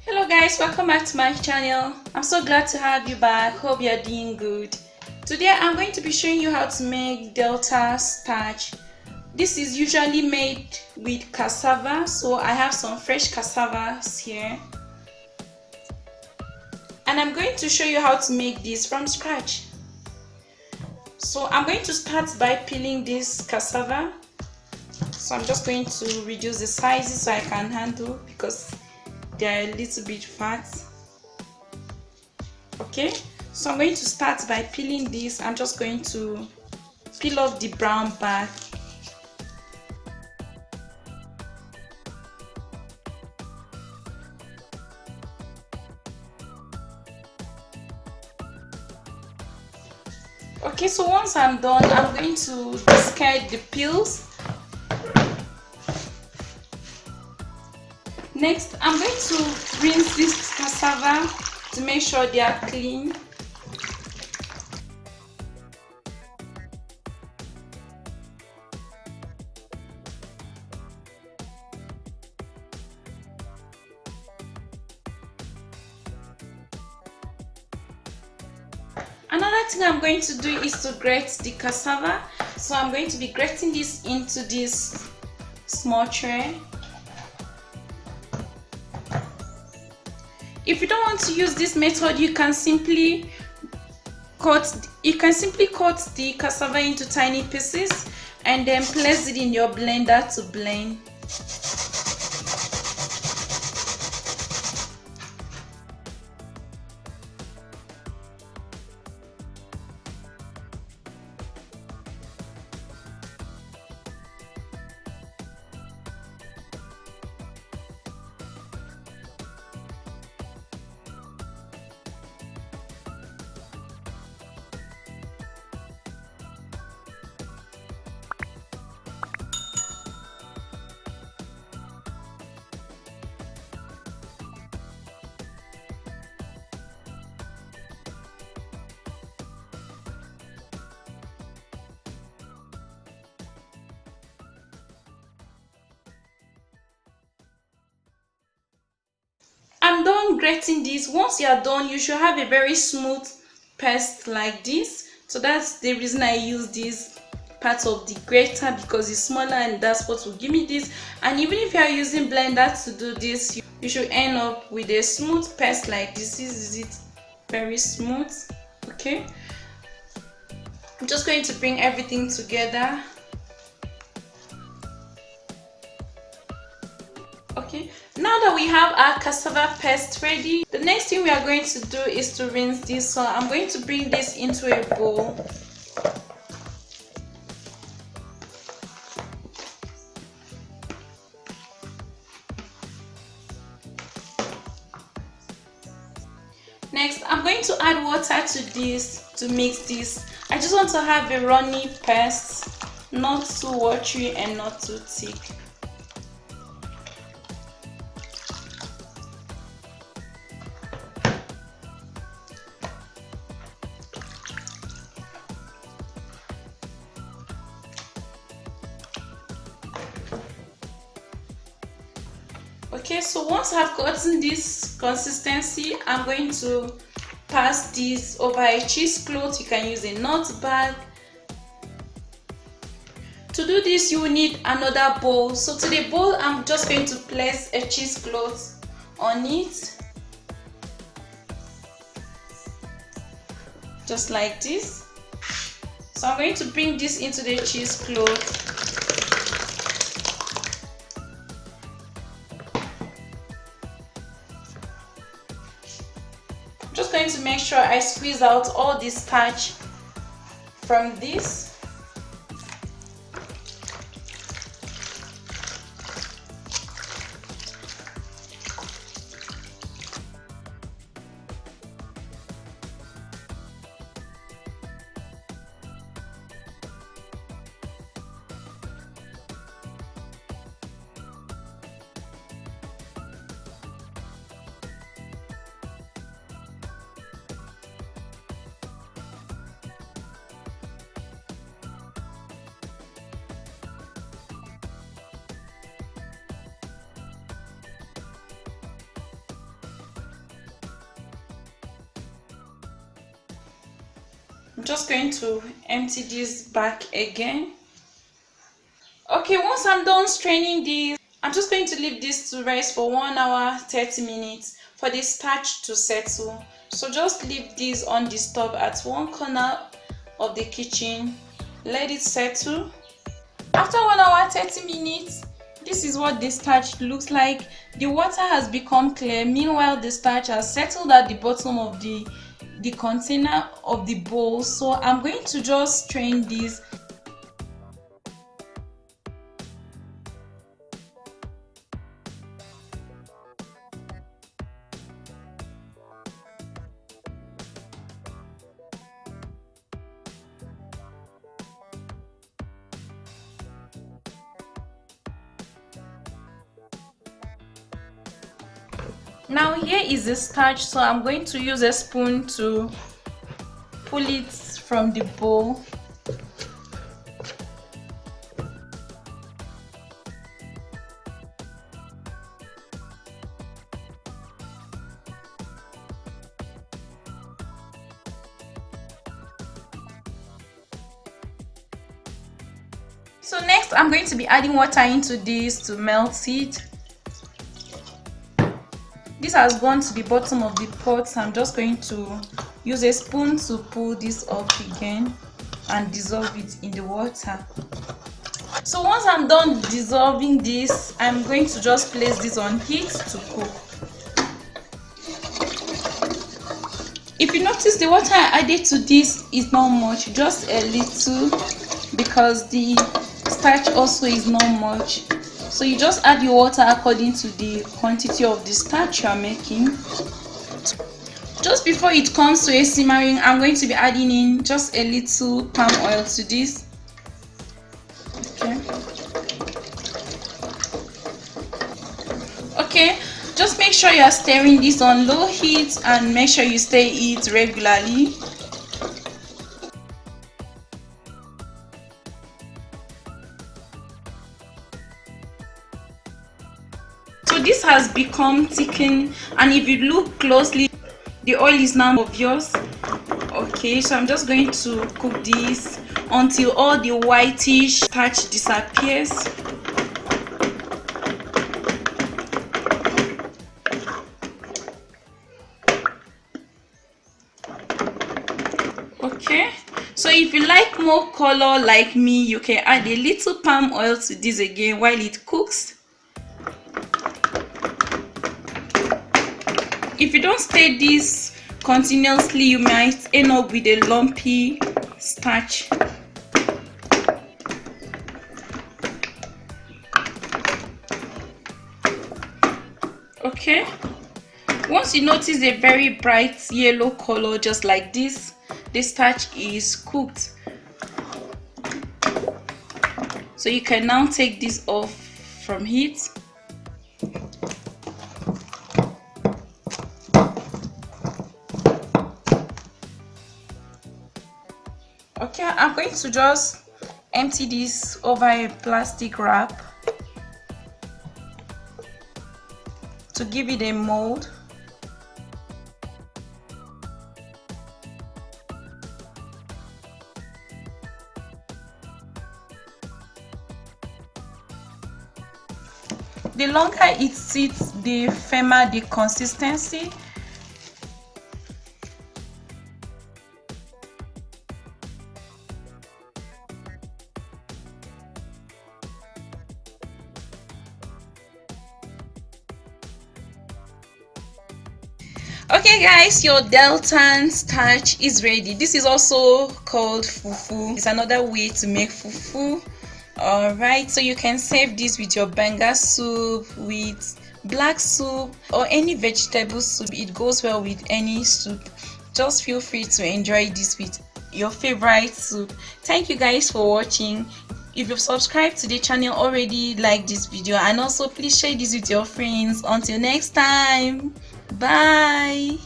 Hello guys, welcome back to my channel. I'm so glad to have you back. Hope you're doing good. Today I'm going to be showing you how to make delta starch. This is usually made with cassava, so I have some fresh cassavas here. And I'm going to show you how to make this from scratch. So I'm going to start by peeling this cassava. So I'm just going to reduce the sizes so I can handle because they are a little bit fat. Okay, so I'm going to start by peeling this. I'm just going to peel off the brown back. Okay, so once I'm done, I'm going to discard the peels. Next, I'm going to rinse this cassava to make sure they are clean. Another thing I'm going to do is to grate the cassava. So I'm going to be grating this into this small tray. If you don't want to use this method, you can simply cut the cassava into tiny pieces and then place it in your blender to blend. I'm done grating this. Once you are done, you should have a very smooth paste like this. So that's the reason I use this part of the grater, because it's smaller and that's what will give me this. And even if you are using blender to do this, you should end up with a smooth paste like this. Is it very smooth? Okay, I'm just going to bring everything together. Okay, now that we have our cassava paste ready, the next thing we are going to do is to rinse this. So I'm going to bring this into a bowl. Next, I'm going to add water to this to mix this. I just want to have a runny paste, not too watery and not too thick. Okay, so once I've gotten this consistency, I'm going to pass this over a cheesecloth. You can use a nut bag. To do this, you will need another bowl. So to the bowl, I'm just going to place a cheesecloth on it, just like this. So I'm going to bring this into the cheesecloth. I'm just going to make sure I squeeze out all the starch from this. I'm just going to empty this back again. Okay, once I'm done straining this, I'm just going to leave this to rest for 1 hour 30 minutes for the starch to settle. So just leave this on the stove at one corner of the kitchen. Let it settle. After 1 hour 30 minutes, this is what the starch looks like. The water has become clear. Meanwhile, the starch has settled at the bottom of the container of the bowl. So I'm going to just strain this. Now here is the starch, so I'm going to use a spoon to pull it from the bowl. So next I'm going to be adding water into this to melt it. This has gone to the bottom of the pot, so I'm just going to use a spoon to pull this up again and dissolve it in the water. So once I'm done dissolving this, I'm going to just place this on heat to cook. If you notice, the water I added to this is not much, just a little, because the starch also is not much. So you just add your water according to the quantity of the starch you are making. Just before it comes to a simmering, I'm going to be adding in just a little palm oil to this. Okay, just make sure you are stirring this on low heat and make sure you stir it regularly. So this has become thickened, and if you look closely, the oil is now obvious. Okay, so I'm just going to cook this until all the whitish starch disappears. Okay, so if you like more color like me, you can add a little palm oil to this again while it cooks. If you don't stir this continuously, you might end up with a lumpy starch. Okay, once you notice a very bright yellow color just like this, the starch is cooked. So you can now take this off from heat. Okay, I'm going to just empty this over a plastic wrap to give it a mold. The longer it sits, the firmer the consistency. Okay guys, your Deltan starch is ready. This is also called fufu. It's another way to make fufu. Alright, so you can serve this with your banga soup, with black soup, or any vegetable soup. It goes well with any soup. Just feel free to enjoy this with your favorite soup. Thank you guys for watching. If you've subscribed to the channel already, like this video, and also please share this with your friends. Until next time, bye.